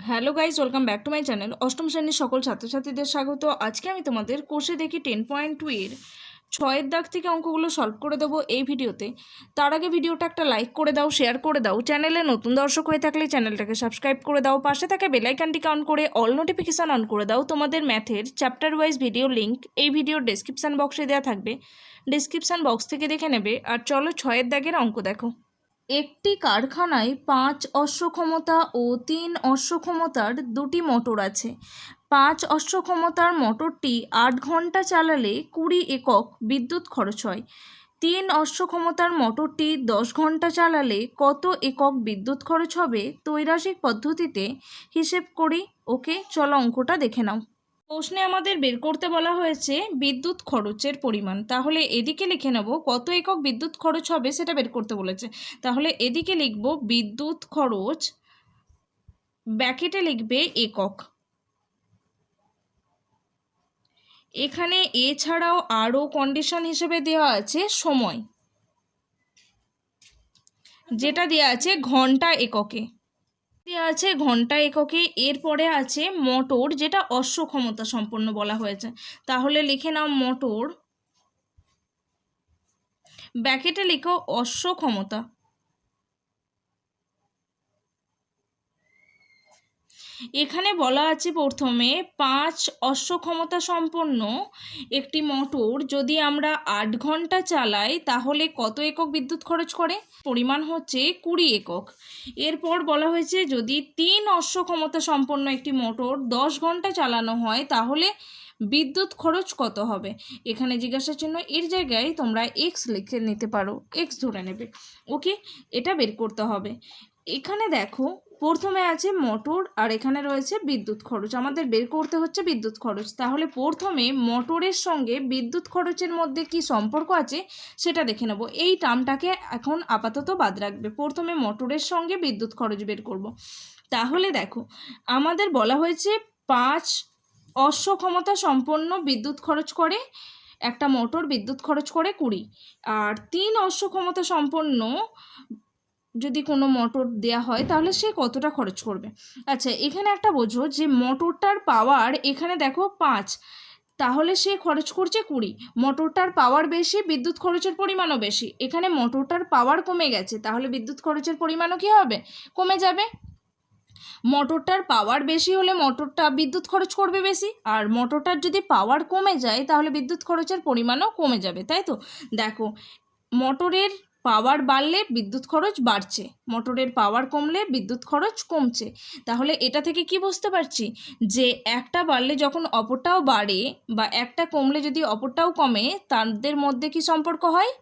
Hello guys, welcome back to my channel. অষ্টম শ্রেণীর সকল ছাত্রছাত্রীদের স্বাগত। আজকে আমি তোমাদের কোষে দেখি 10.2 এর 6 দাগ থেকে অঙ্কগুলো সলভ করে দেবো এই ভিডিওতে। তার আগে ভিডিওটা একটা লাইক করে দাও, শেয়ার করে দাও। চ্যানেলে নতুন দর্শক হয়ে থাকলে চ্যানেলটাকে সাবস্ক্রাইব করে দাও। পাশে থাকা বেল আইকনটিকে অন করে অল নোটিফিকেশান অন করে দাও। তোমাদের ম্যাথের চ্যাপ্টার ওয়াইজ ভিডিও লিঙ্ক এই ভিডিওর ডেসক্রিপশান বক্সে দেওয়া থাকবে, ডেসক্রিপশান বক্স থেকে দেখে নেবে। আর চলো 6 দাগের অঙ্ক দেখো। একটি কারখানায় 5 অশ্বক্ষমতা ও 3 অশ্বক্ষমতার দুটি মোটর আছে। 5 অশ্বক্ষমতার মোটরটি 8 ঘন্টা চালালে 20 একক বিদ্যুৎ খরচ হয়। 3 অশ্বক্ষমতার মোটরটি 10 ঘন্টা চালালে কত একক বিদ্যুৎ খরচ হবে? ত্রৈরাশিক পদ্ধতিতে হিসেব করি। ওকে, চলো অঙ্কটা দেখে নাও। প্রশ্নে আমাদের বের করতে বলা হয়েছে বিদ্যুৎ খরচের পরিমাণ। তাহলে এদিকে লিখে নেব কত একক বিদ্যুৎ খরচ হবে সেটা বের করতে বলেছে। তাহলে এদিকে লিখব বিদ্যুৎ খরচ, ব্র্যাকেটে লিখবে একক। এখানে এছাড়াও আরও কন্ডিশন হিসেবে দেওয়া আছে সময়, যেটা দেওয়া আছে ঘন্টা এককে, দেওয়া আছে ঘন্টা এককে। এরপরে আছে মোটর, যেটা অশ্ব ক্ষমতা সম্পন্ন বলা হয়েছে। তাহলে লিখে নাও মোটর, ব্র্যাকেটে লিখো অশ্ব ক্ষমতা। এখানে বলা আছে প্রথমে 5 অশ্বক্ষমতা সম্পন্ন একটি মোটর যদি আমরা 8 ঘন্টা চালাই তাহলে কত একক বিদ্যুৎ খরচ করে? পরিমাণ হচ্ছে 20 একক। এরপর বলা হয়েছে যদি 3 অশ্বক্ষমতা সম্পন্ন একটি মোটর 10 ঘন্টা চালানো হয় তাহলে বিদ্যুৎ খরচ কত হবে? এখানে জিজ্ঞাসা চিহ্ন, এর জায়গায় তোমরা এক্স লিখে নিতে পারো, এক্স ধরে নেবে। ওকে, এটা বের করতে হবে। এখানে দেখো প্রথমে আছে মোটর আর এখানে রয়েছে বিদ্যুৎ খরচ। আমাদের বের করতে হচ্ছে বিদ্যুৎ খরচ। তাহলে প্রথমে মোটরের সঙ্গে বিদ্যুৎ খরচের মধ্যে কি সম্পর্ক আছে সেটা দেখে নেব। এই টার্মটাকে এখন আপাতত বাদ রাখবে। প্রথমে মোটরের সঙ্গে বিদ্যুৎ খরচ বের করব। তাহলে দেখো আমাদের বলা হয়েছে 5 অশ্বক্ষমতা সম্পন্ন বিদ্যুৎ খরচ করে একটা মোটর, বিদ্যুৎ খরচ করে 20। আর 3 অশ্বক্ষমতা সম্পন্ন যদি কোনো মোটর দেয়া হয় তাহলে সে কতটা খরচ করবে। আচ্ছা, এখানে একটা বোঝো যে মোটরটার পাওয়ার এখানে দেখো 5, তাহলে সে খরচ করছে 20। মোটরটার পাওয়ার বেশি, বিদ্যুৎ খরচের পরিমাণও বেশি। এখানে মোটরটার পাওয়ার কমে গেছে, তাহলে বিদ্যুৎ খরচের পরিমাণও কী হবে? কমে যাবে। মোটরটার পাওয়ার বেশি হলে মোটরটা বিদ্যুৎ খরচ করবে বেশি, আর মোটরটার যদি পাওয়ার কমে যায় তাহলে বিদ্যুৎ খরচের পরিমাণও কমে যাবে, তাই তো? দেখো, মোটরের পাওয়ার বাড়লে বিদ্যুৎ খরচ বাড়ছে, মোটরের পাওয়ার কমলে বিদ্যুৎ খরচ কমছে। তাহলে এটা থেকে কি বুঝতে পারছি যে একটা বাড়লে যখন অপরটাও বাড়ে, বা একটা কমলে যদি অপরটাও কমে, তাদের মধ্যে কি সম্পর্ক হয়?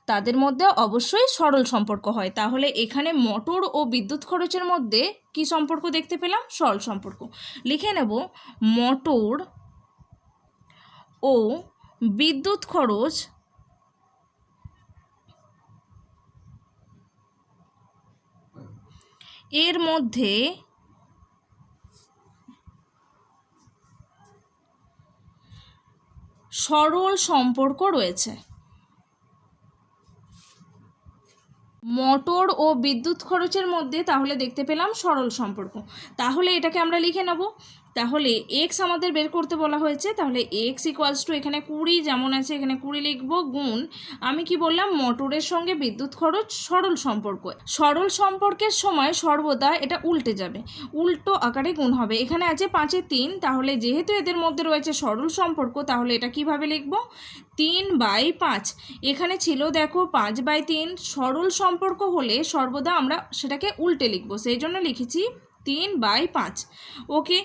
তাদের মধ্যে অবশ্যই সরল সম্পর্ক হয়। তাহলে এখানে মোটর ও বিদ্যুৎ খরচের মধ্যে কি সম্পর্ক দেখতে পেলাম? সরল সম্পর্ক। লিখে নেব মোটর ও বিদ্যুৎ খরচ এর মধ্যে সরল সম্পর্ক রয়েছে। মোটর ও বিদ্যুৎ খরচের মধ্যে তাহলে দেখতে পেলাম সরল সম্পর্ক। তাহলে এটাকে আমরা লিখে নেব। তাহলে এক্স আমাদের বের করতে বলা হয়েছে, তাহলে এক্স ইকুয়ালস টু এখানে 20 যেমন আছে এখানে 20 লিখব, গুণ আমি কি বললাম মোটরের সঙ্গে বিদ্যুৎ খরচ সরল সম্পর্ক। সরল সম্পর্কের সময় সর্বদা এটা উল্টে যাবে, উল্টো আকারে গুণ হবে। এখানে আছে 5-এ 3, তাহলে যেহেতু এদের মধ্যে রয়েছে সরল সম্পর্ক তাহলে এটা কিভাবে লিখব? 3/5। এখানে ছিল দেখো 5/3। সরল সম্পর্ক হলে সর্বদা আমরা সেটাকে উল্টে লিখব, সেই জন্য লিখেছি 3/5। ওকে,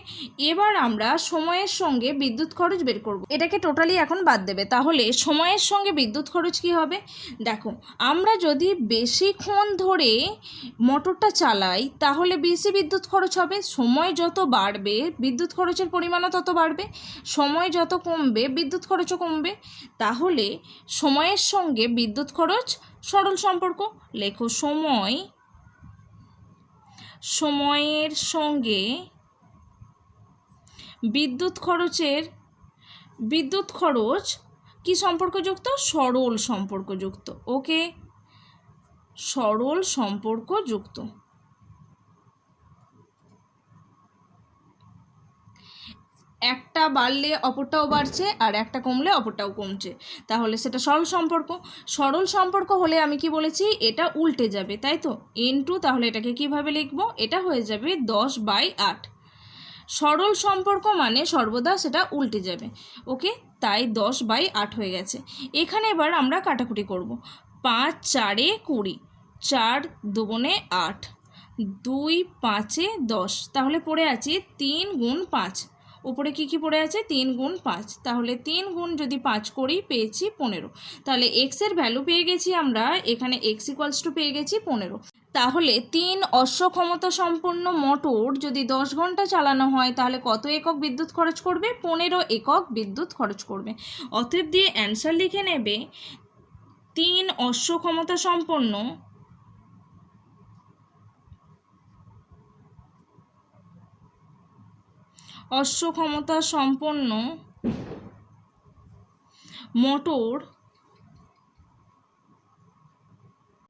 এবার আমরা সময়ের সঙ্গে বিদ্যুৎ খরচ বের করব। এটাকে টোটালি এখন বাদ দেবে। তাহলে সময়ের সঙ্গে বিদ্যুৎ খরচ কি হবে? দেখো, আমরা যদি বেশিক্ষণ ধরে মোটরটা চালাই তাহলে বেশি বিদ্যুৎ খরচ হবে। সময় যত বাড়বে বিদ্যুৎ খরচের পরিমাণও তত বাড়বে, সময় যত কমবে বিদ্যুৎ খরচও কমবে। তাহলে সময়ের সঙ্গে বিদ্যুৎ খরচ সরল সম্পর্ক। লেখো সময়ের সঙ্গে বিদ্যুৎ খরচ কি সম্পর্কযুক্ত? সরল সম্পর্কযুক্ত। ওকে, সরল সম্পর্কযুক্ত। একটা বাড়লে অপরটাও বাড়ছে আর একটা কমলে অপরটাও কমছে, তাহলে সেটা সরল সম্পর্ক। সরল সম্পর্ক হলে আমি কি বলেছি, এটা উল্টে যাবে, তাই তো ইনটু, তাহলে এটাকে কিভাবে লিখবো, এটা হয়ে যাবে 10/8। সরল সম্পর্ক মানে সর্বদা সেটা উল্টে যাবে, ওকে, তাই 10/8 হয়ে গেছে। এখানে এবার আমরা কাটাকুটি করব। 5 4 20, 4 2 8, 2 5 10, তাহলে পড়ে আছে 3 গুণ 5। উপরে কি পড়ে আছে, 3 গুণ 5, তাহলে 3 গুণ যদি 5 করি পেয়েছি 15। তাহলে এক্সের ভ্যালু পেয়ে গেছি আমরা, এখানে এক্স ইকুয়ালস টু পেয়ে গেছি 15। তাহলে 3 অশ্ব ক্ষমতা সম্পন্ন মোটর যদি 10 ঘন্টা চালানো হয় তাহলে কত একক বিদ্যুৎ খরচ করবে, 15 একক বিদ্যুৎ খরচ করবে। অতএব দিয়ে অ্যান্সার লিখে নেবে 3 অশ্ব ক্ষমতা সম্পন্ন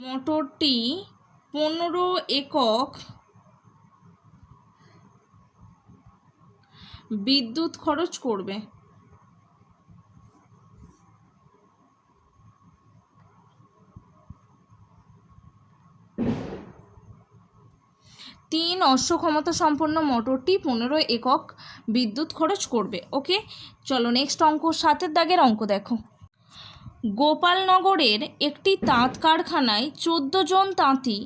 মোটরটি 15 একক বিদ্যুৎ খরচ করবে। 3 অশ্ব ক্ষমতা সম্পন্ন মোটরটি 15 একক বিদ্যুৎ খরচ করবে। ওকে, চলো নেক্সট অঙ্ক, 7 দাগের অঙ্ক দেখো। গোপালনগরের একটি তাঁত কারখানায় 14 জন তাঁতি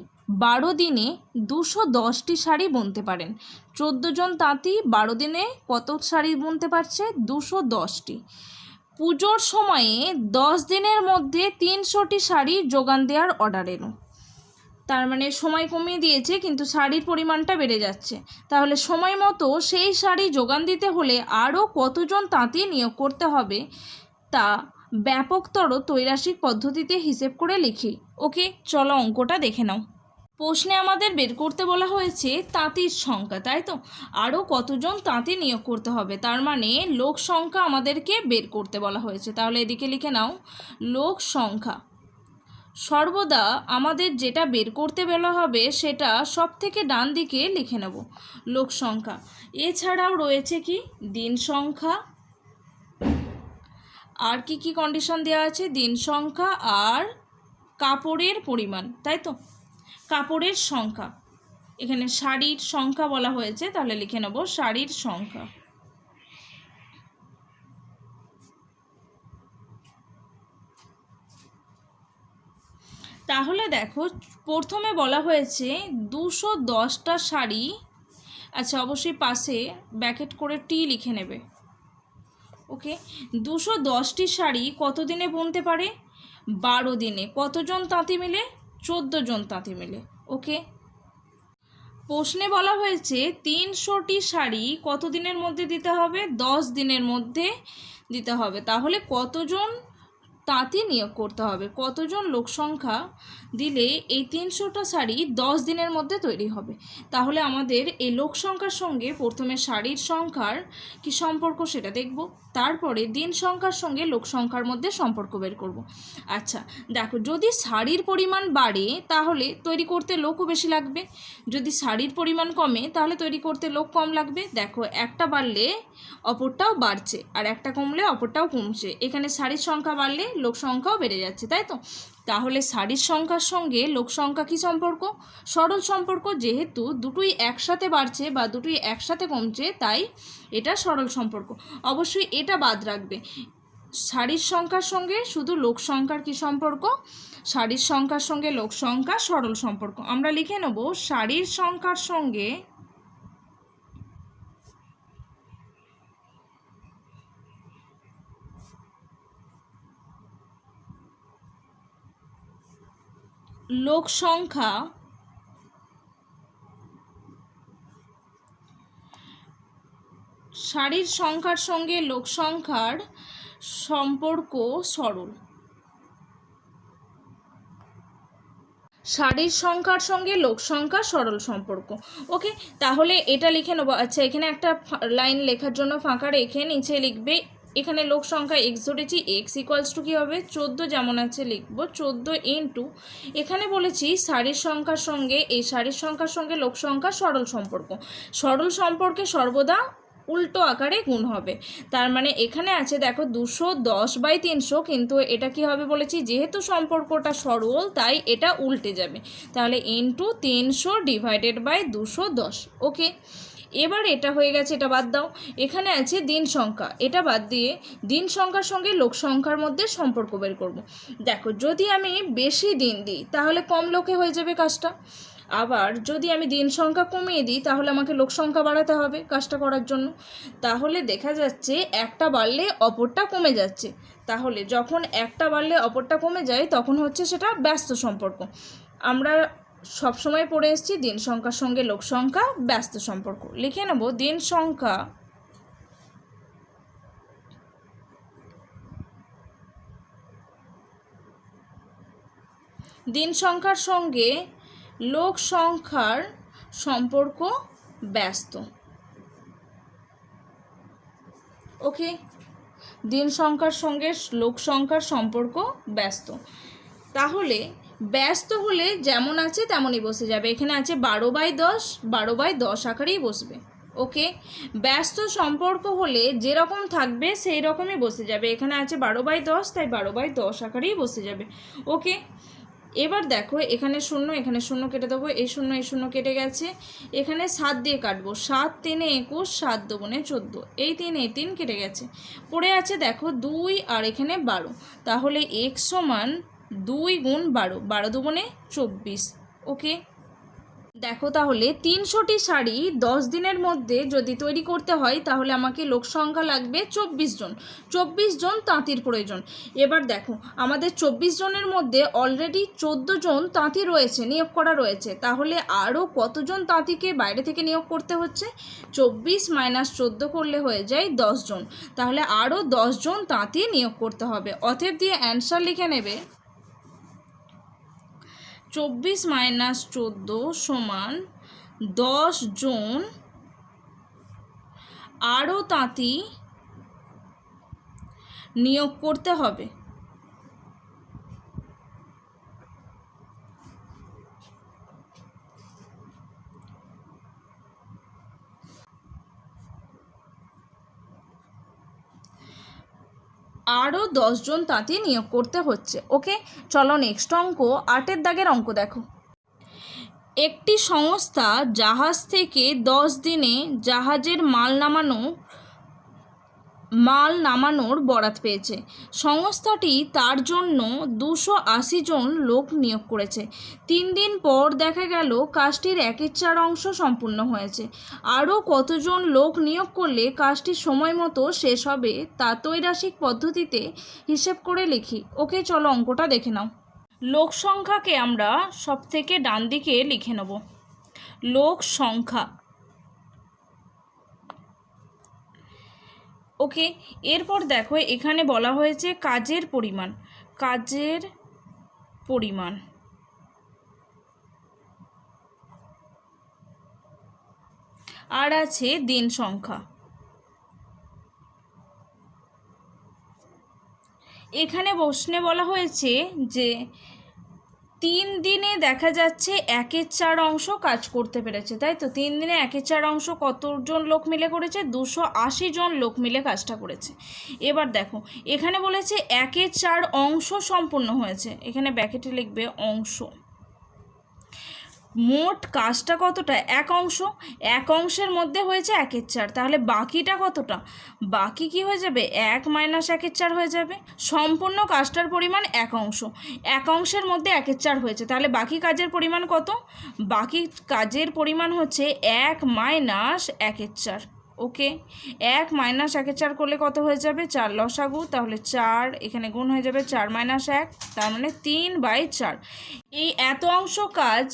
12 দিনে 210টি শাড়ি বুনতে পারেন। 14 জন তাঁতি 12 দিনে কত শাড়ি বুনতে পারছে, 210টি। পুজোর সময়ে 10 দিনের মধ্যে 300টি শাড়ি যোগান দেওয়ার অর্ডার এলো। তার মানে সময় কমিয়ে দিয়েছে কিন্তু শাড়ির পরিমাণটা বেড়ে যাচ্ছে, তাহলে সময় মতো সেই শাড়ি যোগান দিতে হলে আরও কতজন তাঁতি নিয়োগ করতে হবে তা ব্যাপকতর ত্রৈরাসিক পদ্ধতিতে হিসেব করে লিখি। ওকে, চলো অঙ্কটা দেখে নাও। প্রশ্নে আমাদের বের করতে বলা হয়েছে তাঁতির সংখ্যা, তাই তো আরও কতজন তাঁতি নিয়োগ করতে হবে, তার মানে লোক সংখ্যা আমাদেরকে বের করতে বলা হয়েছে। তাহলে এদিকে লিখে নাও লোক সংখ্যা। সর্বদা আমাদের যেটা বের করতে বলা হবে সেটা সব থেকে ডান দিকে লিখে নেব, লোক সংখ্যা। এছাড়াও রয়েছে কি দিন সংখ্যা, আর কি কি কন্ডিশন দেওয়া আছে, দিন সংখ্যা আর কাপড়ের পরিমাণ, তাই তো কাপড়ের সংখ্যা। এখানে শাড়ির সংখ্যা বলা হয়েছে, তাহলে লিখে নেব শাড়ির সংখ্যা। তাহলে দেখো প্রথমে বলা হয়েছে 210টা শাড়ি, আচ্ছা অবশ্যই পাশে ব্র্যাকেট করে টি লিখে নেবে। ওকে, 210টি শাড়ি কত দিনে বুনতে পারে, 12 দিনে। কতজন তাঁতি মিলে, 14 জন তাঁতি মিলে। ওকে, প্রশ্নে বলা হয়েছে 300টি শাড়ি কত দিনের মধ্যে দিতে হবে, 10 দিনের মধ্যে দিতে হবে। তাহলে কতজন তাঁতি নিয়োগ করতে হবে, কতজন লোক সংখ্যা দিলে এই 300টা শাড়ি 10 দিনের মধ্যে তৈরি হবে। তাহলে আমাদের এই লোক সংখ্যার সঙ্গে প্রথমে শাড়ির সংখ্যার কি সম্পর্ক সেটা দেখব, তারপরে দিন সংখ্যার সঙ্গে লোক সংখ্যার মধ্যে সম্পর্ক বের করব। আচ্ছা দেখো, যদি শাড়ির পরিমাণ বাড়ে তাহলে তৈরি করতে লোকও বেশি লাগবে, যদি শাড়ির পরিমাণ কমে তাহলে তৈরি করতে লোক কম লাগবে। দেখো একটা বাড়লে অপরটাও বাড়ছে আর একটা কমলে অপরটাও কমছে, এখানে শাড়ির সংখ্যা বাড়লে লোক সংখ্যাও বেড়ে যাচ্ছে, তাই তো। তাহলে শাড়ির সংখ্যার সঙ্গে লোক সংখ্যা কী সম্পর্ক, সরল সম্পর্ক। যেহেতু দুটোই একসাথে বাড়ছে বা দুটোই একসাথে কমছে তাই এটা সরল সম্পর্ক। অবশ্যই এটা বাদ রাখবে, শাড়ির সংখ্যার সঙ্গে শুধু লোক সংখ্যার কী সম্পর্ক, শাড়ির সংখ্যার সঙ্গে লোক সংখ্যা সরল সম্পর্ক। আমরা লিখে নেব শাড়ির সংখ্যার সঙ্গে লোক সংখ্যা শাড়ির সংখ্যার সঙ্গে লোক সংখ্যার সম্পর্ক সরল। শাড়ির সংখ্যার সঙ্গে লোক সংখ্যা সরল সম্পর্ক। ওকে, তাহলে এটা লিখে নেবো। আচ্ছা এখানে একটা লাইন লেখার জন্য ফাঁকা রেখে নিচে লিখবে, এখানে লোক সংখ্যা এক্স ধরেছি, এক্স ইকুয়ালস টু কী হবে 14 যেমন আছে লিখবো 14 ইন্টু, এখানে বলেছি শাড়ির সংখ্যার সঙ্গে এই শাড়ির সংখ্যার সঙ্গে লোক সংখ্যা সরল সম্পর্ক। সরল সম্পর্কে সর্বদা উল্টো আকারে গুণ হবে। তার মানে এখানে আছে দেখো 210/300, কিন্তু এটা কি হবে বলেছি, যেহেতু সম্পর্কটা সরল তাই এটা উল্টে যাবে, তাহলে ইন্টু 300/210। ওকে, এবার এটা হয়ে গেছে, এটা বাদ দাও। এখানে আছে দিন সংখ্যা, এটা বাদ দিয়ে দিন সংখ্যার সঙ্গে লোক সংখ্যার মধ্যে সম্পর্ক বের করব। দেখো যদি আমি বেশি দিন দিই তাহলে কম লোকে হয়ে যাবে কাজটা, আবার যদি আমি দিন সংখ্যা কমিয়ে দিই তাহলে আমাকে লোক সংখ্যা বাড়াতে হবে কাজটা করার জন্য। তাহলে দেখা যাচ্ছে একটা বাড়লে অপরটা কমে যাচ্ছে, তাহলে যখন একটা বাড়লে অপরটা কমে যায় তখন হচ্ছে সেটা ব্যস্ত সম্পর্ক। আমরা সবসময় পড়ে এসেছি দিন সংখ্যার সঙ্গে লোক সংখ্যা ব্যস্ত সম্পর্ক। লিখে নেব দিন সংখ্যা দিন সংখ্যার সঙ্গে লোক সংখ্যার সম্পর্ক ব্যস্ত। ওকে, দিন সংখ্যার সঙ্গে লোক সংখ্যার সম্পর্ক ব্যস্ত। তাহলে ব্যস্ত হলে যেমন আছে তেমনই বসে যাবে, এখানে আছে 12/10, 12/10 আকারেই বসবে। ওকে, ব্যস্ত সম্পর্ক হলে যেরকম থাকবে সেই রকমই বসে যাবে, এখানে আছে 12/10 তাই 12/10 আকারেই বসে যাবে। ওকে, এবার দেখো এখানে শূন্য, এখানে শূন্য কেটে দেবো, এই শূন্য কেটে গেছে, এখানে 7 দিয়ে কাটবো, 7 3 21, 7 2 14, এই 3 কেটে গেছে, পড়ে আছে দেখো 2 আর এখানে 12, তাহলে x সমান 2 গুণ 12, 12 2 24। ওকে, দেখো তাহলে 300টি শাড়ি 10 দিনের মধ্যে যদি তৈরি করতে হয় তাহলে আমাকে লোক সংখ্যা লাগবে 24 জন, 24 জন তাঁতির প্রয়োজন। এবার দেখো আমাদের 24 জনের মধ্যে অলরেডি 14 জন তাঁতি রয়েছে, নিয়োগ করা রয়েছে, তাহলে আরও কতজন তাঁতিকে বাইরে থেকে নিয়োগ করতে হচ্ছে, 24 - 14 করলে হয়ে যায় 10 জন, তাহলে আরও 10 জন তাঁতি নিয়োগ করতে হবে। অতএব দিয়ে অ্যান্সার লিখে নেবে 24 - 14 সমান 10 জন আরও তাঁতি নিয়োগ করতে হবে। আরও 10 জন তাঁতি নিয়োগ করতে হচ্ছে। ওকে, চলো নেক্সট অঙ্ক, 8 দাগের অঙ্ক দেখো। একটি সংস্থা জাহাজ থেকে 10 দিনে জাহাজের মাল নামানোর বরাত পেয়েছে। সংস্থাটি তার জন্য 280 জন লোক নিয়োগ করেছে। 3 দিন পর দেখা গেল কাজটির 1/4 অংশ সম্পূর্ণ হয়েছে। আরও কতজন লোক নিয়োগ করলে কাজটি সময় মতো শেষ হবে তা ত্রৈরাশিক পদ্ধতিতে হিসেব করে লিখি। ওকে, চলো অঙ্কটা দেখে নাও। লোক সংখ্যাকে আমরা সব থেকে ডান দিকে লিখে নেব, লোক সংখ্যা। ওকে, এরপর দেখো এখানে বলা হয়েছে কাজের পরিমাণ, আর আছে দিন সংখ্যা। এখানে প্রশ্নে বলা হয়েছে যে 3 দিনে দেখা যাচ্ছে 1/4 অংশ কাজ করতে পেরেছে, তাই তো 3 দিনে 1/4 অংশ কতজন লোক মিলে করেছে, 280 জন লোক মিলে কাজটা করেছে। এবার দেখো এখানে বলেছে 1/4 অংশ সম্পূর্ণ হয়েছে, এখানে ব্র্যাকেটে লিখবে অংশ। মোট কাজটা কতটা, 1 অংশ, 1 অংশের মধ্যে হয়েছে 1/4, তাহলে বাকিটা কতটা, বাকি কি হয়ে যাবে 1 - 1/4 হয়ে যাবে। সম্পূর্ণ কাজটার পরিমাণ 1 অংশ, 1 অংশের মধ্যে 1/4 হয়েছে, তাহলে বাকি কাজের পরিমাণ কত, বাকি কাজের পরিমাণ হচ্ছে 1 - 1/4। ওকে, 1 - 1/4 করলে কত হয়ে যাবে, 4 লসাগু, তাহলে 4 এখানে গুণ হয়ে যাবে, 4 - 1, তার মানে 3/4। এই এত অংশ কাজ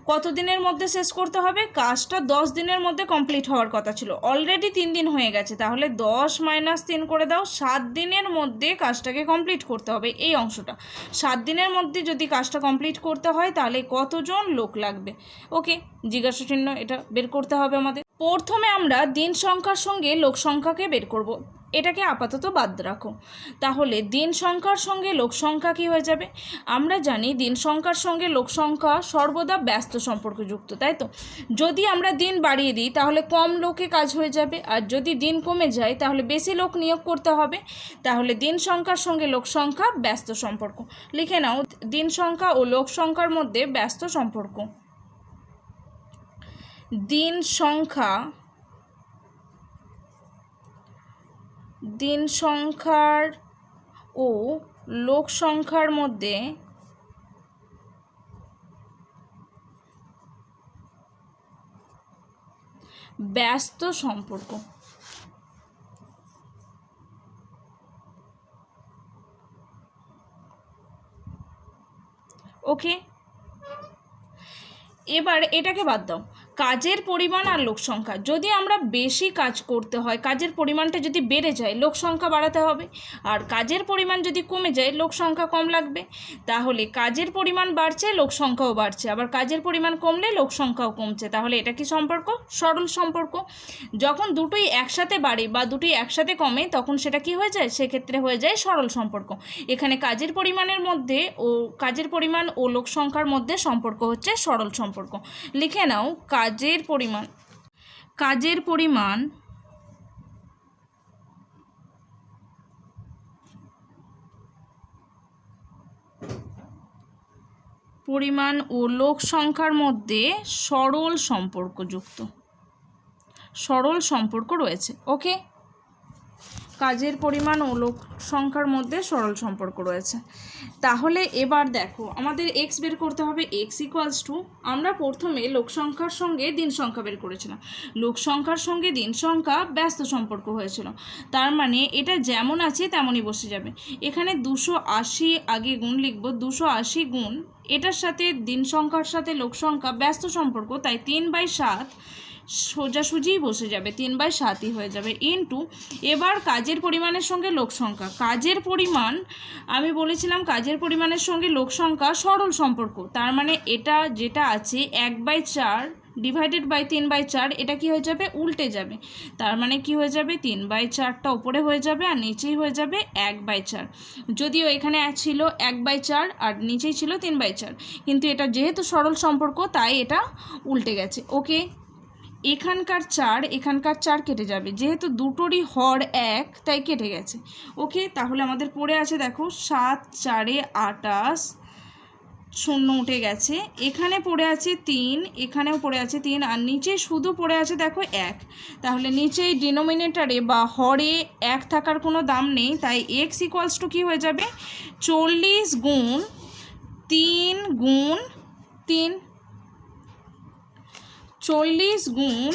কত দিনের মধ্যে শেষ করতে হবে, কাজটা 10 দিনের মধ্যে কমপ্লিট হওয়ার কথা ছিল, অলরেডি 3 দিন হয়ে গেছে, তাহলে 10 - 3 করে দাও, 7 দিনের মধ্যে কাজটাকে কমপ্লিট করতে হবে। এই অংশটা 7 দিনের মধ্যে যদি কাজটা কমপ্লিট করতে হয় তাহলে কতজন লোক লাগবে। ওকে, জিজ্ঞাসা চিহ্ন এটা বের করতে হবে আমাদের। প্রথমে আমরা দিন সংখ্যার সঙ্গে লোক সংখ্যাকে বের করব। এটাকে আপাতত বাদ রাখো। তাহলে দিন সংখ্যার সঙ্গে লোক সংখ্যা কী হয়ে যাবে? আমরা জানি দিন সংখ্যার সঙ্গে লোক সংখ্যা সর্বদা ব্যস্ত সম্পর্কযুক্ত, তাই তো? যদি আমরা দিন বাড়িয়ে দিই তাহলে কম লোকে কাজ হয়ে যাবে, আর যদি দিন কমে যায় তাহলে বেশি লোক নিয়োগ করতে হবে। তাহলে দিন সংখ্যার সঙ্গে লোক সংখ্যা ব্যস্ত সম্পর্ক। লিখে নাও, দিন সংখ্যা ও লোক সংখ্যার মধ্যে ব্যস্ত সম্পর্ক। দিন সংখ্যার ও লোক সংখ্যার মধ্যে ব্যস্ত সম্পর্ক। ওকে, এবার এটাকে বাদ দাও। কাজের পরিমাণ আর লোক সংখ্যা, যদি আমরা বেশি কাজ করতে হয়, কাজের পরিমাণটা যদি বেড়ে যায় লোক সংখ্যা বাড়াতে হবে, আর কাজের পরিমাণ যদি কমে যায় লোক সংখ্যা কম লাগবে। তাহলে কাজের পরিমাণ বাড়ছে, লোক সংখ্যাও বাড়ছে, আবার কাজের পরিমাণ কমলে লোক সংখ্যাও কমছে। তাহলে এটা কি সম্পর্ক? সরল সম্পর্ক। যখন দুটোই একসাথে বাড়ে বা দুটোই একসাথে কমে তখন সেটা কি হয়ে যায়? সেক্ষেত্রে হয়ে যায় সরল সম্পর্ক। এখানে কাজের পরিমাণের মধ্যে কাজের পরিমাণ ও লোক সংখ্যার মধ্যে সম্পর্ক হচ্ছে সরল সম্পর্ক। লিখে নাও, কাজের পরিমাণ ও লোক সংখ্যার মধ্যে সরল সম্পর্ক রয়েছে। ওকে, কাজের পরিমাণ ও লোক সংখ্যার মধ্যে সরল সম্পর্ক রয়েছে। তাহলে এবার দেখো, আমাদের এক্স বের করতে হবে। এক্স ইকুয়ালস টু, আমরা প্রথমে লোক সংখ্যার সঙ্গে দিন সংখ্যা বের করেছিলাম। লোক সংখ্যার সঙ্গে দিন সংখ্যা ব্যস্ত সম্পর্ক হয়েছিল, তার মানে এটা যেমন আছে তেমনই বসে যাবে। এখানে 280 আগে গুণ লিখব, 280 গুণ এটার সাথে দিন সংখ্যার সাথে লোক সংখ্যা ব্যস্ত সম্পর্ক, তাই 3/7 সোজাসুজিই বসে যাবে, 3/7ই হয়ে যাবে। ইন্টু এবার কাজের পরিমাণের সঙ্গে লোক সংখ্যা। কাজের পরিমাণ, আমি বলেছিলাম কাজের পরিমাণের সঙ্গে লোক সংখ্যা সরল সম্পর্ক, তার মানে এটা যেটা আছে 1/4 ডিভাইডেড বাই 3/4, এটা কি হয়ে যাবে? উল্টে যাবে। তার মানে কি হয়ে যাবে? 3/4টা উপরে হয়ে যাবে আর নিচেই হয়ে যাবে 1/4। যদিও এখানে ছিল 1/4 আর নিচেই ছিল 3/4, কিন্তু এটা যেহেতু সরল সম্পর্ক তাই এটা উল্টে গেছে। ওকে, এখানকার 4 কেটে যাবে, যেহেতু দুটোরই হর 1 তাই কেটে গেছে। ওকে, তাহলে আমাদের পড়ে আছে দেখো 7 4 28, শূন্য উঠে গেছে। এখানে পড়ে আছে 3, এখানেও পড়ে আছে 3, আর নিচে শুধু পড়ে আছে দেখো 1। তাহলে নিচেই ডিনোমিনেটারে বা হরে 1 থাকার কোনো দাম নেই, তাই এক্স ইকুয়ালস টু কী হয়ে যাবে? 40 গুণ 3 গুণ 3, 40 গুণ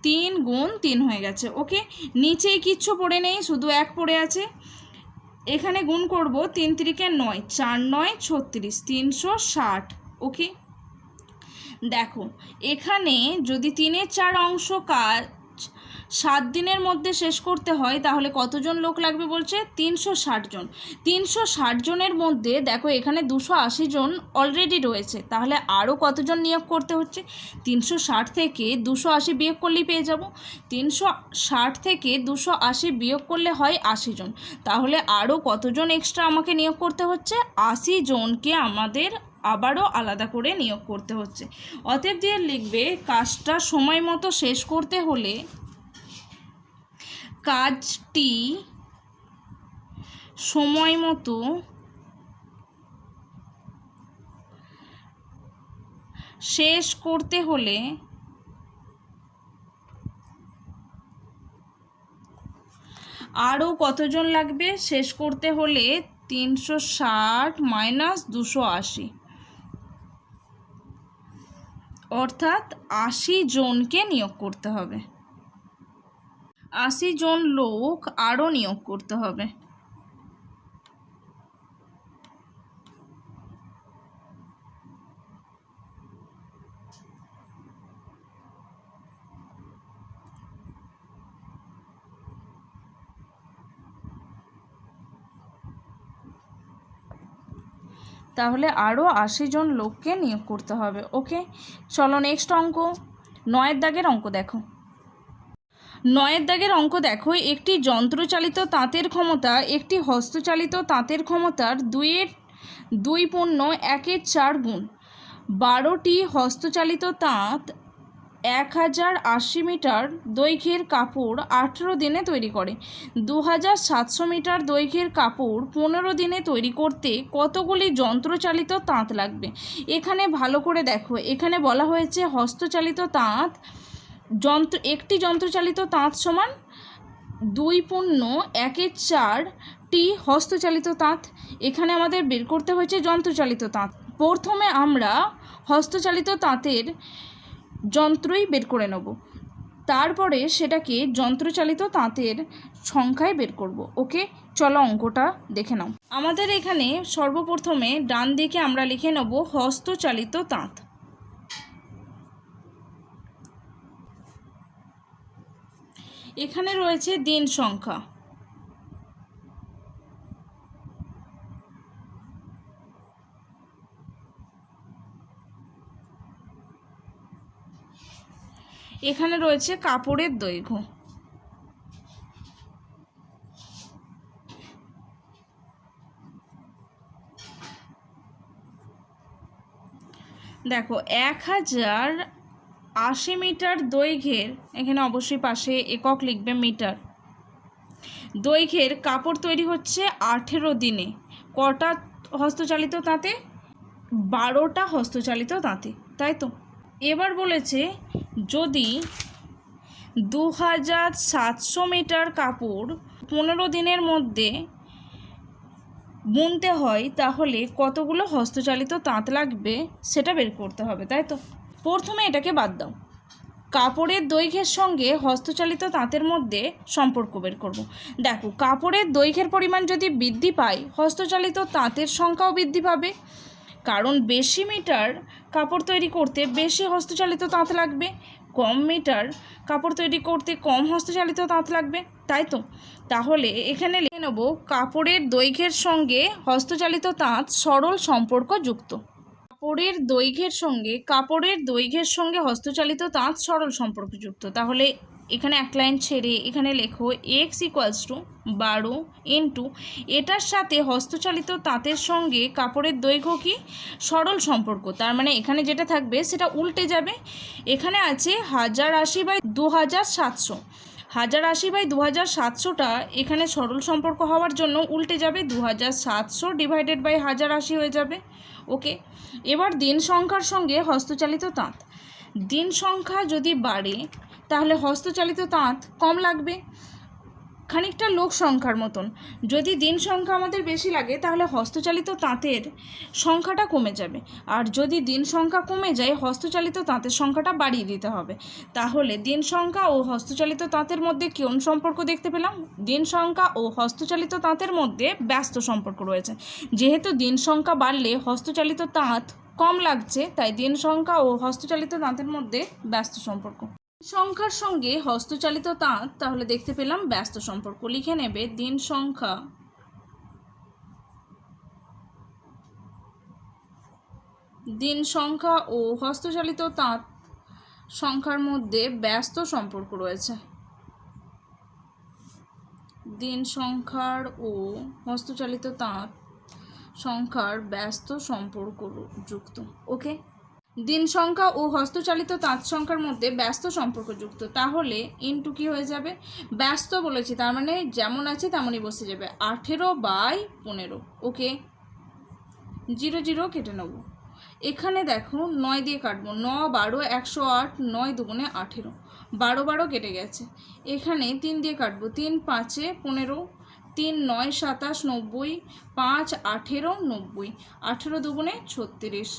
3 গুণ 3 হয়ে গেছে। ওকে, নিচেই কিচ্ছু পড়ে নেই, শুধু 1 পড়ে আছে। এখানে গুণ করব, 3 3 9, 4 9 36, 360। ওকে, দেখো এখানে যদি 3-এর 4 অংশ কাজ 7 দিনের মধ্যে শেষ করতে হয় তাহলে কতজন লোক লাগবে বলছে? 360 জন। 360 জনের মধ্যে দেখো এখানে 280 জন অলরেডি রয়েছে, তাহলে আরও কতজন নিয়োগ করতে হচ্ছে? 360 থেকে 280 বিয়োগ করলেই পেয়ে যাব। 360 থেকে 280 বিয়োগ করলে হয় 80 জন, তাহলে আরও কতজন এক্সট্রা আমাকে নিয়োগ করতে হচ্ছে? 80 জনকে আমাদের আবারও আলাদা করে নিয়োগ করতে হচ্ছে। অতএব দিয়ে লিখবে, কাজটা সময় মতো শেষ করতে হলে কাজটি সময় মতো শেষ করতে হলে আরও কতজন লাগবে? শেষ করতে হলে 360 মাইনাস 280, অর্থাৎ 80 জনকে নিয়োগ করতে হবে। 80 জন লোক আরও নিয়োগ করতে হবে। তাহলে আরও 80 জন লোককে নিয়োগ করতে হবে। ওকে, চলো নেক্সট অঙ্ক, 9 দাগের অঙ্ক দেখো। নয়ের দাগের অঙ্ক দেখো, একটি যন্ত্রচালিত তাঁতের ক্ষমতা একটি হস্তচালিত তাঁতের ক্ষমতার 2.4 গুণ। 12টি হস্তচালিত তাঁত 1080 মিটার দৈর্ঘ্যের কাপড় 18 দিনে তৈরি করে। 2700 মিটার দৈর্ঘ্যের কাপড় 15 দিনে তৈরি করতে কতগুলি যন্ত্রচালিত তাঁত লাগবে? এখানে ভালো করে দেখো, এখানে বলা হয়েছে হস্তচালিত তাঁত একটি যন্ত্রচালিত তাঁত সমান 2.14টি হস্তচালিত তাঁত। এখানে আমাদের বের করতে হয়েছে যন্ত্রচালিত তাঁত। প্রথমে আমরা হস্তচালিত তাঁতের যন্ত্রই বের করে নেব, তারপরে সেটাকে যন্ত্রচালিত তাঁতের সংখ্যায় বের করব। ওকে, চলো অঙ্কটা দেখে নাও। আমাদের এখানে সর্বপ্রথমে ডান দিকে আমরা লিখে নেব হস্তচালিত তাঁত। এখানে রয়েছে দিন সংখ্যা, এখানে রয়েছে কাপড়ের দৈর্ঘ্য, দেখো 1080 মিটার দৈর্ঘ্যের, এখানে অবশ্যই পাশে একক লিখবে মিটার, দৈর্ঘ্যের কাপড় তৈরি হচ্ছে 18 দিনে। কটা হস্তচালিত তাঁতে? 12টা হস্তচালিত তাঁতে, তাই তো। এবার বলেছে যদি 2700 মিটার কাপড় 15 দিনের মধ্যে বুনতে হয়, তাহলে কতগুলো হস্তচালিত তাঁত লাগবে সেটা বের করতে হবে, তাই তো। প্রথমে এটাকে বাদ দাও, কাপড়ের দৈর্ঘ্যের সঙ্গে হস্তচালিত তাঁতের মধ্যে সম্পর্ক বের করব। দেখো, কাপড়ের দৈর্ঘ্যের পরিমাণ যদি বৃদ্ধি পায়, হস্তচালিত তাঁতের সংখ্যাও বৃদ্ধি পাবে, কারণ বেশি মিটার কাপড় তৈরি করতে বেশি হস্তচালিত তাঁত লাগবে, কম মিটার কাপড় তৈরি করতে কম হস্তচালিত তাঁত লাগবে, তাই তো। তাহলে এখানে লিখে নেব কাপড়ের দৈর্ঘ্যের সঙ্গে হস্তচালিত তাঁত সরল সম্পর্কযুক্ত। কাপড়ের দৈর্ঘ্যের সঙ্গে হস্তচালিত তাঁত সরল সম্পর্কযুক্ত। তাহলে এখানে এক লাইন ছেড়ে এখানে লেখো x = 12 ইন্টু এটার সাথে হস্তচালিত তাঁতের সঙ্গে কাপড়ের দৈর্ঘ্য কি সরল সম্পর্ক, তার মানে এখানে যেটা থাকবে সেটা উল্টে যাবে। এখানে আছে 1080/2700, 1080/2700টা এখানে সরল সম্পর্ক হওয়ার জন্য উল্টে যাবে, 2700/1080 হয়ে যাবে। ওকে, এবার দিন সংখ্যার সঙ্গে হস্তচালিত তাঁত, দিন সংখ্যা যদি বাড়ে তাহলে হস্তচালিত তাঁত কম লাগবে, খানিকটা লোক সংখ্যার মতন। যদি দিন সংখ্যা আমাদের বেশি লাগে তাহলে হস্তচালিত তাঁতের সংখ্যাটা কমে যাবে, আর যদি দিন সংখ্যা কমে যায় হস্তচালিত তাঁতের সংখ্যাটা বাড়িয়ে দিতে হবে। তাহলে দিন সংখ্যা ও হস্তচালিত তাঁতের মধ্যে কোন সম্পর্ক দেখতে পেলাম? দিন সংখ্যা ও হস্তচালিত তাঁতের মধ্যে ব্যস্ত সম্পর্ক রয়েছে। যেহেতু দিন সংখ্যা বাড়লে হস্তচালিত তাঁত কম লাগছে, তাই দিন সংখ্যা ও হস্তচালিত তাঁতের মধ্যে ব্যস্ত সম্পর্ক। সংখ্যার সঙ্গে হস্তচালিত তাঁত তাহলে দেখতে পেলাম ব্যস্ত সম্পর্ক। লিখে নেবে দিন সংখ্যা ও হস্তচালিত তাঁত সংখ্যার মধ্যে ব্যস্ত সম্পর্ক রয়েছে। দিন সংখ্যার ও হস্তচালিত তাঁত সংখ্যার ব্যস্ত সম্পর্ক যুক্ত। ওকে, দিন সংখ্যা ও হস্তচালিত তাঁত সংখ্যার মধ্যে ব্যস্ত সম্পর্কযুক্ত, তাহলে ইন্টু কি হয়ে যাবে? ব্যস্ত বলেছি, তার মানে যেমন আছে তেমনই বসে যাবে, 18/15। ওকে, 0 0 কেটে নেব। এখানে দেখো 9 দিয়ে কাটবো, 9 12 108, 9 2 18, 12 12 কেটে গেছে। এখানে 3 দিয়ে কাটবো, 3 5 15, 3 9 27 90, 5 18 90, 18 2 36,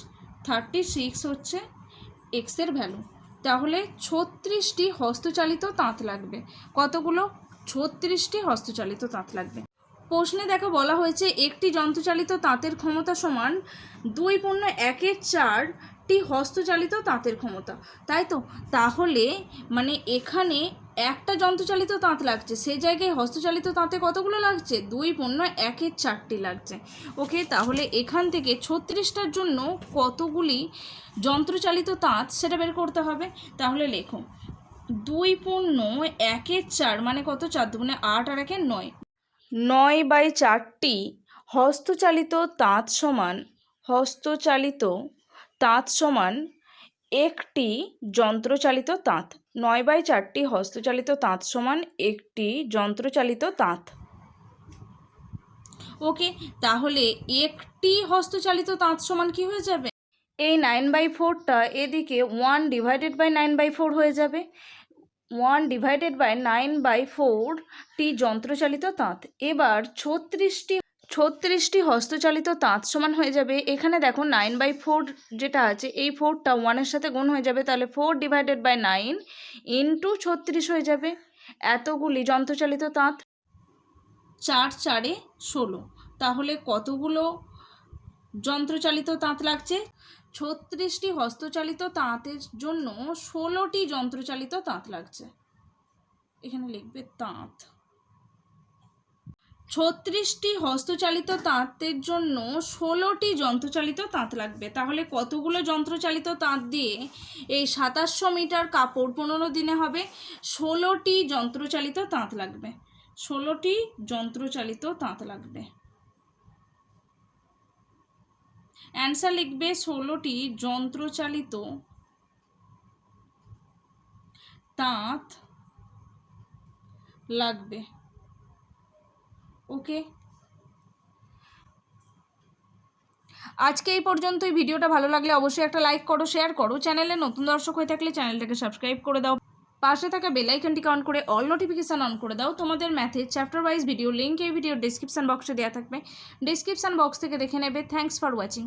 36 হচ্ছে এক্সের ভ্যালু। তাহলে 36টি হস্তচালিত তাঁত লাগবে। কতগুলো? 36টি হস্তচালিত তাঁত লাগবে। প্রশ্নে দেখো বলা হয়েছে একটি যন্ত্রচালিত তাঁতের ক্ষমতা সমান 2.14টি হস্তচালিত তাঁতের ক্ষমতা, তাই তো। তাহলে মানে এখানে একটা যন্ত্রচালিত তাঁত লাগছে, সেই জায়গায় হস্তচালিত তাঁতে কতগুলো লাগছে? 2.14টি লাগছে। ওকে, তাহলে এখান থেকে 36টার জন্য কতগুলি যন্ত্রচালিত তাঁত সেটা বের করতে হবে। তাহলে লেখো 2 পূর্ণ 1/4 মানে কত? 4 দুগুণে 8 আর 1 9। 9/4টি হস্তচালিত তাঁত সমান একটি যন্ত্রচালিত তাঁত। 9/4টি হস্তচালিত তাঁত সমান একটি যন্ত্রচালিত তাঁত। ওকে, তাহলে একটি হস্তচালিত তাঁত সমান কি হয়ে যাবে? এই 9/4টা এদিকে 1/9/4 হয়ে যাবে। 1/9/4টি যন্ত্রচালিত তাঁত। এবার 36টি হস্তচালিত তাঁত সমান হয়ে যাবে। এখানে দেখো 9/4 যেটা আছে, এই 4টা 1-এর সাথে গুণ হয়ে যাবে, তাহলে 4/9 ইন্টু 36 হয়ে যাবে। এতগুলি যন্ত্রচালিত তাঁত। 4 4-এ 16। তাহলে কতগুলো যন্ত্রচালিত তাঁত লাগছে? 36টি হস্তচালিত তাঁতের জন্য 16টি যন্ত্রচালিত তাঁত লাগছে। এখানে লিখবে তাঁত। 36টি হস্তচালিত তাঁতের জন্য 16টি যন্ত্রচালিত তাঁত লাগবে। তাহলে কতগুলো যন্ত্রচালিত তাঁত দিয়ে এই 2700 মিটার কাপড় 15 দিনে হবে? 16টি যন্ত্রচালিত তাঁত লাগবে। 16টি যন্ত্রচালিত তাঁত লাগবে। অ্যান্সার লিখবে 16টি যন্ত্রচালিত তাঁত লাগবে। ওকে, আজকে এই পর্যন্তই। ভিডিওটা ভালো লাগলে অবশ্যই একটা লাইক করো, শেয়ার করো। চ্যানেলে নতুন দর্শক হয়ে থাকলে চ্যানেলটাকে সাবস্ক্রাইব করে দাও। পাশে থাকা বেল আইকনটিকে অন করে অল নোটিফিকেশান অন করে দাও। তোমাদের ম্যাথের চ্যাপ্টার ওয়াইজ ভিডিও লিঙ্ক এই ভিডিওর ডেসক্রিপশান বক্সে দেওয়া থাকবে, ডেসক্রিপশান বক্স থেকে দেখে নেবে। Thanks for watching.